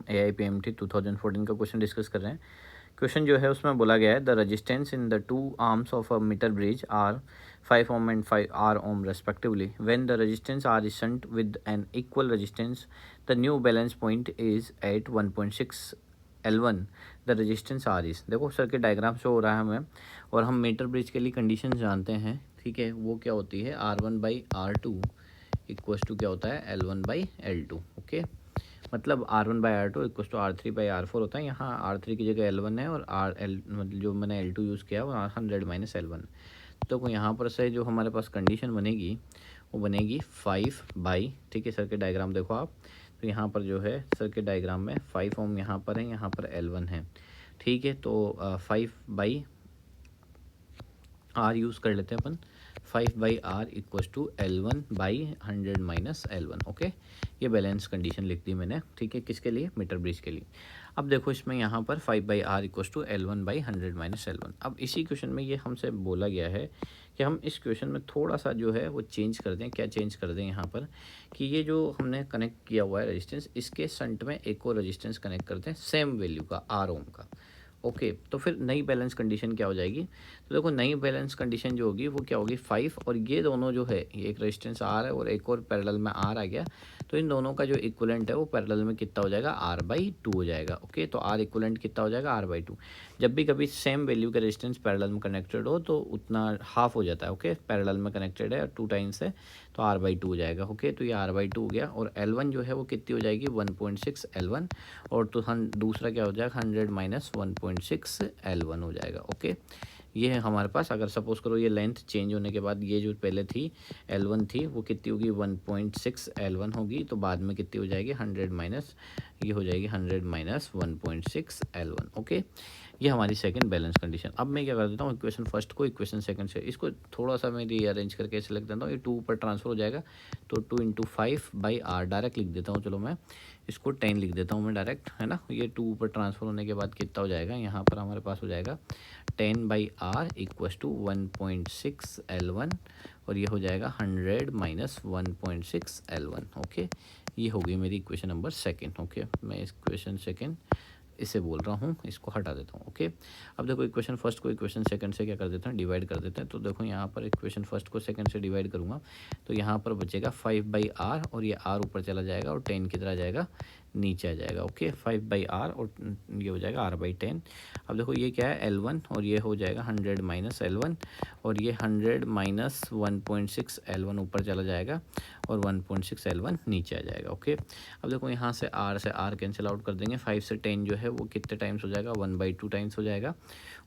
AIPMT 2014 का question discuss कर रहे हैं। क्वेश्चन जो है उसमें बोला गया है the resistance in the two arms of a meter bridge are 5 ohm and 5 R ohm respectively. When the resistance R is shunt with an equal resistance, the new balance point is at 1.6 L1. The resistance R is, देखो circuit diagram show हो रहा है हमें, और हम metre bridge के लिए condition जानते हैं, ठीक है। वो क्या होती है, R1/R2 इक्वस टू क्या होता है, L1/L2। ओके, मतलब R1/R2 इक्वस टू R3/R4 होता है। यहाँ R3 की जगह L1 है, और मतलब जो मैंने L2 यूज़ किया वो 100 - L1। तो यहाँ पर से जो हमारे पास कंडीशन बनेगी वो बनेगी 5 ठीक है, सर्किट डायग्राम देखो आप, तो यहाँ पर जो है सर्किट डायग्राम में 5 ओम यहाँ पर है, यहाँ पर L1 है, ठीक है। तो 5/R यूज़ कर लेते हैं अपन, 5/R equals to L1/100 - L1। Okay, ये बैलेंस कंडीशन लिख दी मैंने, ठीक है, किसके लिए, मीटर ब्रिज के लिए। अब देखो इसमें यहाँ पर 5/R equals to L1/100 - L1। अब इसी क्वेश्चन में ये हमसे बोला गया है कि हम इस क्वेश्चन में थोड़ा सा जो है वो चेंज कर दें। क्या चेंज कर दें यहाँ पर, कि ये जो हमने कनेक्ट किया हुआ है रेजिस्टेंस, इसके शंट में एक और रेजिस्टेंस कनेक्ट करते हैं सेम वैल्यू का, R ओम का। ओके, तो फिर नई बैलेंस कंडीशन क्या हो जाएगी, तो देखो नई बैलेंस कंडीशन जो होगी वो क्या होगी, 5 और ये दोनों जो है, ये एक रेजिस्टेंस R है और एक और पैरेलल में R आ गया, तो इन दोनों का जो इक्विवेलेंट है वो पैरेलल में कितना हो जाएगा, R/2 हो जाएगा। ओके, तो R इक्विवेलेंट कितना हो जाएगा, R/2। जब भी कभी सेम वैल्यू का रेजिस्टेंस पैरेलल में कनेक्टेड हो तो उतना हाफ हो जाता है। ओके, पैरेलल में कनेक्टेड है 2 टाइम्स है तो R/2 हो जाएगा। ओके, तो ये R/2 हो गया, और L1 जो है वो कितनी हो जाएगी, 1.6 L1, और तो हम दूसरा क्या हो जाएगा, 100 - 1.6 L1 हो जाएगा। ओके, ये है हमारे पास। अगर सपोज करो ये लेंथ चेंज होने के बाद ये जो पहले थी L1 थी वो कितनी होगी, 1.6 L1 होगी, तो बाद में कितनी हो जाएगी, 100 माइनस, ये हो जाएगी 100 - 1.6 L1। ओके, ये हमारी सेकंड बैलेंस कंडीशन। अब मैं क्या कर देता हूँ, इक्वेशन फर्स्ट को इक्वेशन सेकंड से, इसको थोड़ा सा मैं रीअरेंज करके ऐसे लिख देता हूँ, ये 2 ऊपर ट्रांसफर हो जाएगा, तो 2 × 5/R डायरेक्ट लिख देता हूँ। चलो मैं इसको 10 लिख देता हूँ मैं डायरेक्ट, है ना। ये 2 ऊपर ट्रांसफर होने के बाद कितना हो जाएगा, यहाँ पर हमारे पास हो जाएगा 10/R इक्वस टू 1.6 L1, और ये हो जाएगा 100 - 1.6 L1। ओके, ये हो गई मेरी इक्वेशन नंबर सेकंड। ओके, मैं इस इक्वेशन सेकंड इसे बोल रहा हूँ, इसको हटा देता हूँ। ओके, अब देखो इक्वेशन फर्स्ट को इक्वेशन सेकंड से क्या कर देते हैं, डिवाइड कर देते हैं। तो देखो यहाँ पर इक्वेशन फर्स्ट को सेकंड से डिवाइड करूँगा तो यहाँ पर बचेगा 5/R, और ये R ऊपर चला जाएगा और 10 की तरह जाएगा, नीचे आ जाएगा। ओके, 5/R और ये हो जाएगा R/10। अब देखो ये क्या है, L1, और ये हो जाएगा 100 - L1, और ये 100 - 1.6 L1 ऊपर चला जाएगा और 1.6 L1 नीचे आ जाएगा। ओके, अब देखो यहाँ से R कैंसिल आउट कर देंगे, 5 से 10 जो है वो कितने टाइम्स हो जाएगा, 1/2 टाइम्स हो जाएगा।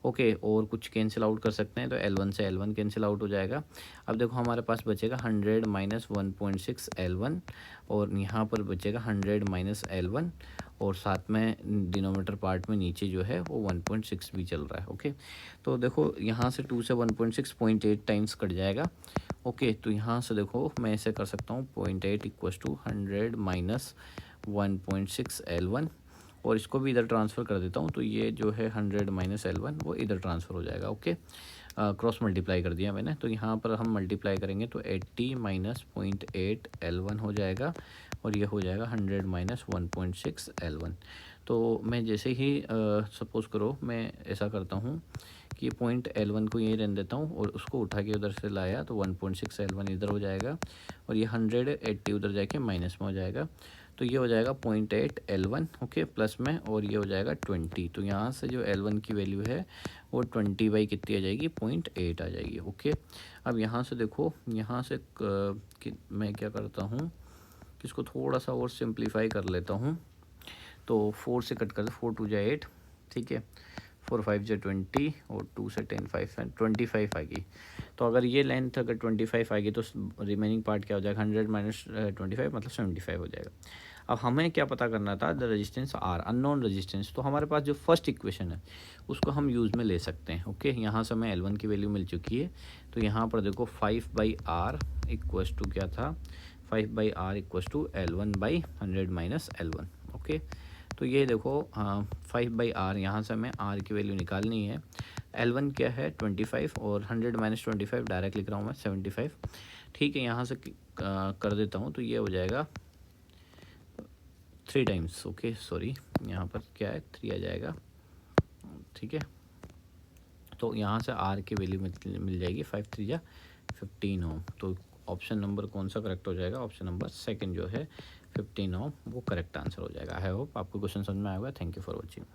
ओके, और कुछ कैंसिल आउट कर सकते हैं तो L1 से L1 कैंसिल आउट हो जाएगा। अब देखो हमारे पास बचेगा 100 - 1.6 L1, और यहाँ पर बचेगा 100 - L1, और साथ में डिनोमिनेटर पार्ट में नीचे जो है वो 1.6 भी चल रहा है। ओके, तो देखो यहाँ से 2 से 1.6 0.8 टाइम्स कट जाएगा। ओके, तो यहाँ से देखो मैं ऐसे कर सकता हूँ, 0.8 इक्वस टू 100 - 1.6 L1, और इसको भी इधर ट्रांसफ़र कर देता हूँ, तो ये जो है 100 - L1 वो इधर ट्रांसफ़र हो जाएगा। ओके, क्रॉस मल्टीप्लाई कर दिया मैंने, तो यहाँ पर हम मल्टीप्लाई करेंगे तो 80 - 0.8 L1 हो जाएगा, और ये हो जाएगा 100 - 1.6 L1। तो मैं जैसे ही सपोज़ करो मैं ऐसा करता हूँ कि पॉइंट L1 को यहीं रहने देता हूँ, और उसको उठा के उधर से लाया तो 1.6 L1 इधर हो जाएगा, और ये 180 उधर जाके माइनस में हो जाएगा, तो ये हो जाएगा 0.8 L1। ओके, प्लस में, और ये हो जाएगा 20, तो यहाँ से जो L1 की वैल्यू है वो 20 कितनी आ जाएगी, 0.8 आ जाएगी। ओके, अब यहाँ से देखो, यहाँ से मैं क्या करता हूँ कि इसको थोड़ा सा और सिंप्लीफाई कर लेता हूँ, तो 4 से कट कर दे, 4 × 2 = 8, ठीक है, 4 × 5 = 20, और 2 से 10 5 25 आएगी। तो अगर ये लेंथ अगर 25 आएगी तो रिमेनिंग पार्ट क्या हो जाएगा, 100 - 25 मतलब 75 हो जाएगा। अब हमें क्या पता करना था, the resistance R, unknown resistance. तो हमारे पास जो फर्स्ट इक्वेशन है उसको हम यूज़ में ले सकते हैं। ओके, यहाँ से हमें L1 की वैल्यू मिल चुकी है, तो यहाँ पर देखो 5/R इक्वस टू क्या था, 5/R equals to L1/100 - L1। Okay, तो ये देखो 5/R, यहाँ से हमें R की वैल्यू निकालनी है। L1 क्या है, 25, और 100 - 25 डायरेक्ट लिख रहा हूँ मैं, 75। ठीक है, यहाँ से कर देता हूँ तो ये हो जाएगा 3 टाइम्स, ओके सॉरी, यहाँ पर क्या है 3 आ जाएगा, ठीक है। तो यहाँ से आर की वैल्यू मिल जाएगी 5 3 जा 15 ओम। तो ऑप्शन नंबर कौन सा करेक्ट हो जाएगा, ऑप्शन नंबर सेकंड जो है 15 ओम वो करेक्ट आंसर हो जाएगा। आई होप आपको क्वेश्चन समझ में आएगा। Thank you for watching.